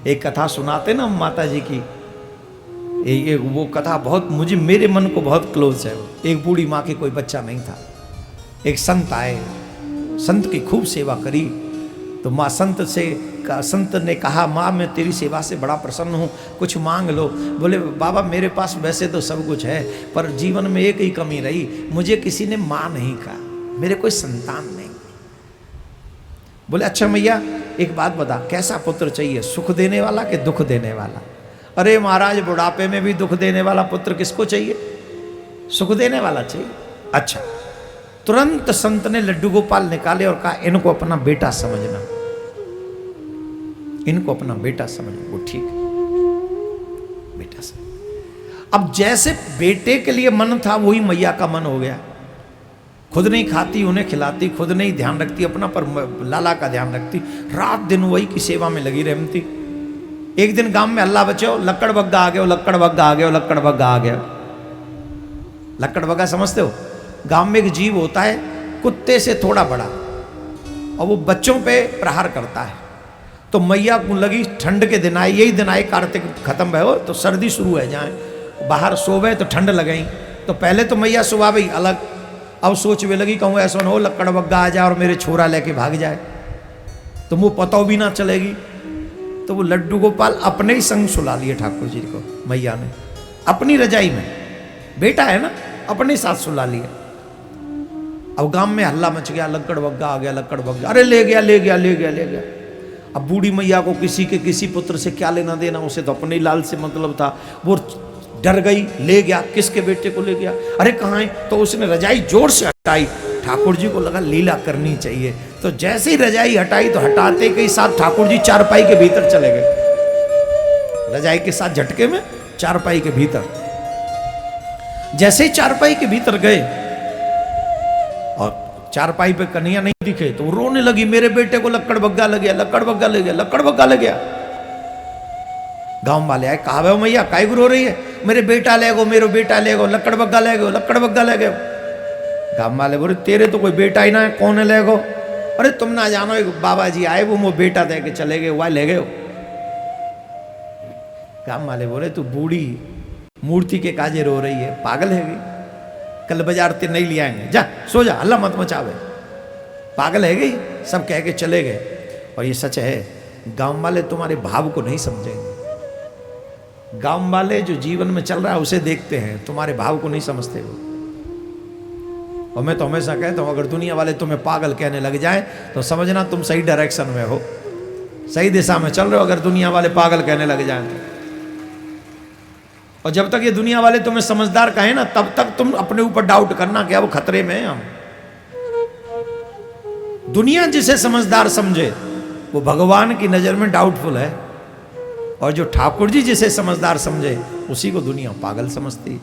एक कथा सुनाते ना माता जी की, एक वो कथा बहुत मुझे मेरे मन को बहुत क्लोज है। एक बूढ़ी माँ के कोई बच्चा नहीं था, एक संत आए, संत की खूब सेवा करी। तो माँ संत ने कहा, माँ मैं तेरी सेवा से बड़ा प्रसन्न हूँ, कुछ मांग लो। बोले बाबा मेरे पास वैसे तो सब कुछ है, पर जीवन में एक ही कमी रही, मुझे किसी ने माँ नहीं कहा, मेरे कोई संतान नहीं। बोले अच्छा मैया एक बात बता, कैसा पुत्र चाहिए, सुख देने वाला कि दुख देने वाला? अरे महाराज बुढ़ापे में भी दुख देने वाला पुत्र किसको चाहिए, सुख देने वाला चाहिए। अच्छा, तुरंत संत ने लड्डू गोपाल निकाले और कहा इनको अपना बेटा समझना, इनको अपना बेटा समझना। वो ठीक है, बेटा समझ। अब जैसे बेटे के लिए मन था वही मैया का मन हो गया। खुद नहीं खाती उन्हें खिलाती, खुद नहीं ध्यान रखती अपना, पर लाला का ध्यान रखती, रात दिन वही की सेवा में लगी रहती। एक दिन गांव में अल्लाह बचाओ, लक्कड़ बग्गा आ गया, लक्कड़ बग्गा आ गया, लक्कड़ बग्गा आ गया। लक्कड़ बग्गा समझते हो? गांव में एक जीव होता है कुत्ते से थोड़ा बड़ा, और वो बच्चों पे प्रहार करता है। तो मैया को लगी ठंड के दिन आए, यही दिन आए कार्तिक खत्म भयो तो सर्दी शुरू है, जाए बाहर सोवे तो ठंड लगई। तो पहले तो मैया सुबह भाई अलग, अब सोचने लगी कहूँ ऐसा न हो लक्कड़ बग्गा आ जाए और मेरे छोरा लेके भाग जाए, तो मुँह पता भी ना चलेगी। तो वो लड्डू गोपाल अपने ही संग सुला लिए ठाकुर जी को, मैया ने अपनी रजाई में, बेटा है ना, अपने साथ सुला लिए। अब गांव में हल्ला मच गया, लक्कड़ बग्गा आ गया, लक्कड़ बग्गा, अरे ले गया ले गया ले गया ले गया। अब बूढ़ी मैया को किसी के किसी पुत्र से क्या लेना देना, उसे तो अपने लाल से मतलब था। वो डर गई, ले गया, किसके बेटे को ले गया, अरे कहाँ है? तो उसने रजाई जोर से हटाई। ठाकुर जी को लगा लीला करनी चाहिए, तो जैसे ही रजाई हटाई तो हटाते के साथ ठाकुर जी चारपाई के भीतर चले गए। रजाई के साथ झटके में चारपाई के भीतर, जैसे ही चारपाई के भीतर गए और चारपाई पे कन्हैया नहीं दिखे तो रोने लगी, मेरे बेटे को लक्कड़ बग्गा लग गया, लक्कड़ बग्गा लग गया, लक्कड़ बग्गा लग गया। गांव वाले आए, कहा भाई मैया काय रो रही है, मेरे बेटा ले गो, मेरे बेटा ले गो, लक्कड़ बग्गा ले गो, लक्कड़ बग्गा ले गो। गांव वाले बोले तेरे तो कोई बेटा ही ना है, कौन है ले गो? अरे तुम ना जानो, एक बाबा जी आए, वो बेटा दे के चले गए, वह ले गए। गांव वाले बोले तू बूढ़ी मूर्ति के काजे रो रही है, पागल है गई, कल बाजार ते नहीं ले आएंगे, जा सो जा, हल्ला मत मचावे, पागल है गई। सब कह के चले गए। और ये सच है, गांव वाले तुम्हारे भाव को नहीं समझेंगे। गांव वाले जो जीवन में चल रहा है उसे देखते हैं, तुम्हारे भाव को नहीं समझते वो। और मैं तो हमेशा कहता हूं, अगर दुनिया वाले तुम्हें पागल कहने लग जाए तो समझना तुम सही डायरेक्शन में हो, सही दिशा में चल रहे हो। अगर दुनिया वाले पागल कहने लग जाए तो, और जब तक ये दुनिया वाले तुम्हें समझदार कहें ना, तब तक तुम अपने ऊपर डाउट करना क्या वो खतरे में है हम। दुनिया जिसे समझदार समझे वो भगवान की नजर में डाउटफुल है, और जो ठाकुर जी जिसे समझदार समझे उसी को दुनिया पागल समझती।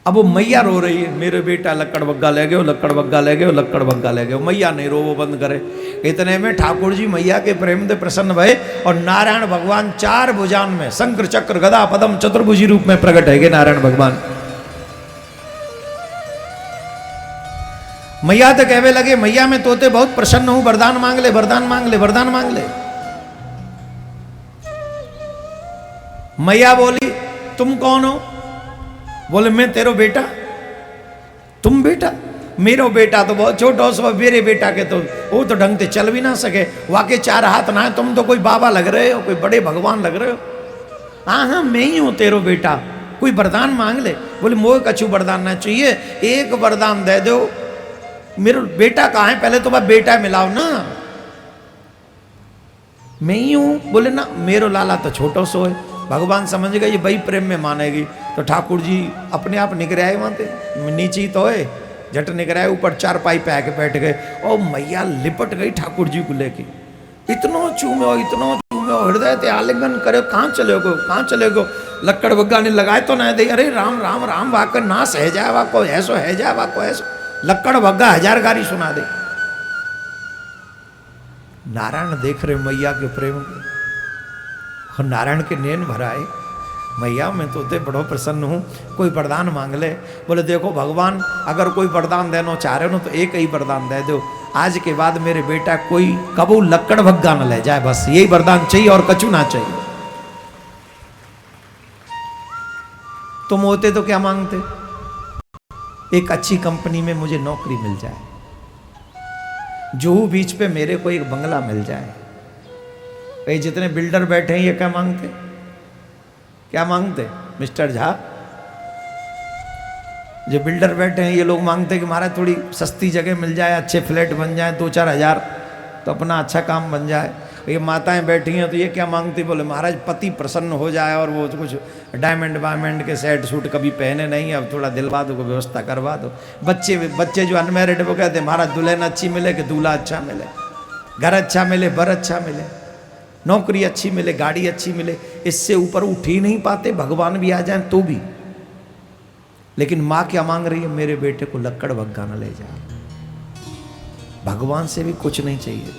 अब वो मैया रो रही है, मेरे बेटा लक्कड़ बग्गा ले गए, लक्कड़ बग्गा ले गए, लक्कड़ बग्गा ले गए। मैया नहीं रो, वो बंद करे। इतने में ठाकुर जी मैया के प्रेम से प्रसन्न भये और नारायण भगवान चार भुजान में शंकर चक्र गदा पद्म चतुर्भुजी रूप में प्रकट है नारायण भगवान। मैया तो कहने लगे, मैया मैं तोते बहुत प्रसन्न हूं, वरदान मांग ले, वरदान मांग ले, वरदान मांग ले। मैया बोली तुम कौन हो? बोले मैं तेरो बेटा। तुम बेटा? मेरो बेटा तो बहुत छोटा सो, मेरे बेटा के तो वो तो ढंग से चल भी ना सके, वाके चार हाथ ना है, तुम तो कोई बाबा लग रहे हो, कोई बड़े भगवान लग रहे हो। हाँ हाँ मैं ही हूं तेरो बेटा, कोई वरदान मांग ले। बोले मोह कछु वरदान ना चाहिए, एक वरदान दे दो। मेरा बेटा कहाँ है, पहले तो मैं बेटा मिलाओ ना। मैं ही हूं। बोले ना मेरो लाला तो छोटो सो है। भगवान समझ गए ये भाई प्रेम में मानेगी, तो ठाकुर जी अपने आप निकल आए वहां से, नीचे तो है, झट निकल आए, ऊपर चारपाई पे आके बैठ गए। और मैया लिपट गई ठाकुर जी को लेके, इतनो चूमे, इतनो चूमे, हृदय ते आलिंगन करे, कहाँ चले गो, कहाँ चले गो? लक्कड़ बग्गा ने लगाए तो ना दे, अरे राम राम राम वाक ना सह जाए, वाको ऐसो है जाए, वाको ऐसो। लक्कड़ बग्गा हजार गारी सुना दे। नारायण देख रहे मैया के प्रेम को, और नारायण के नैन भराए, मैया मैं तोते बड़ो प्रसन्न हूँ, कोई वरदान मांग ले। बोले देखो भगवान, अगर कोई वरदान देना चाह रहे हो तो एक ही वरदान दे दो, आज के बाद मेरे बेटा कोई कबू लक्कड़ भग्गा न ले जाए, बस यही वरदान चाहिए और कछु ना चाहिए। तुम होते तो क्या मांगते? एक अच्छी कंपनी में मुझे नौकरी मिल जाए, जुहू बीच पे मेरे को एक बंगला मिल जाए। ये जितने बिल्डर बैठे हैं ये क्या मांगते? क्या मांगते मिस्टर झा? जो बिल्डर बैठे हैं ये लोग मांगते कि महाराज थोड़ी सस्ती जगह मिल जाए, अच्छे फ्लैट बन जाए, 2-4 हज़ार तो अपना अच्छा काम बन जाए। ये माताएं बैठी हैं तो ये क्या मांगती? बोले महाराज पति प्रसन्न हो जाए और वो कुछ डायमंड वायमंड के सेट सूट कभी पहने नहीं, अब थोड़ा दिलवा दो, व्यवस्था करवा दो। बच्चे जो अनमैरिड वो कहते महाराज दुल्हन अच्छी मिले कि दूल्हा अच्छा मिले, घर अच्छा मिले, बर अच्छा मिले, नौकरी अच्छी मिले, गाड़ी अच्छी मिले। इससे ऊपर उठ ही नहीं पाते, भगवान भी आ जाए तो भी। लेकिन माँ क्या मांग रही है? मेरे बेटे को लक्कड़ भग्गा न ले जाए। भगवान से भी कुछ नहीं चाहिए।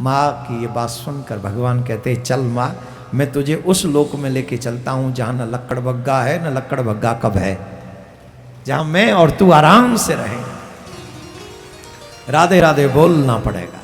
माँ की ये बात सुनकर भगवान कहते चल माँ, मैं तुझे उस लोक में लेके चलता हूं जहां न लक्कड़ भग्गा है न लक्कड़ भग्गा कब है, जहां मैं और तू आराम से रहें। राधे राधे बोलना पड़ेगा।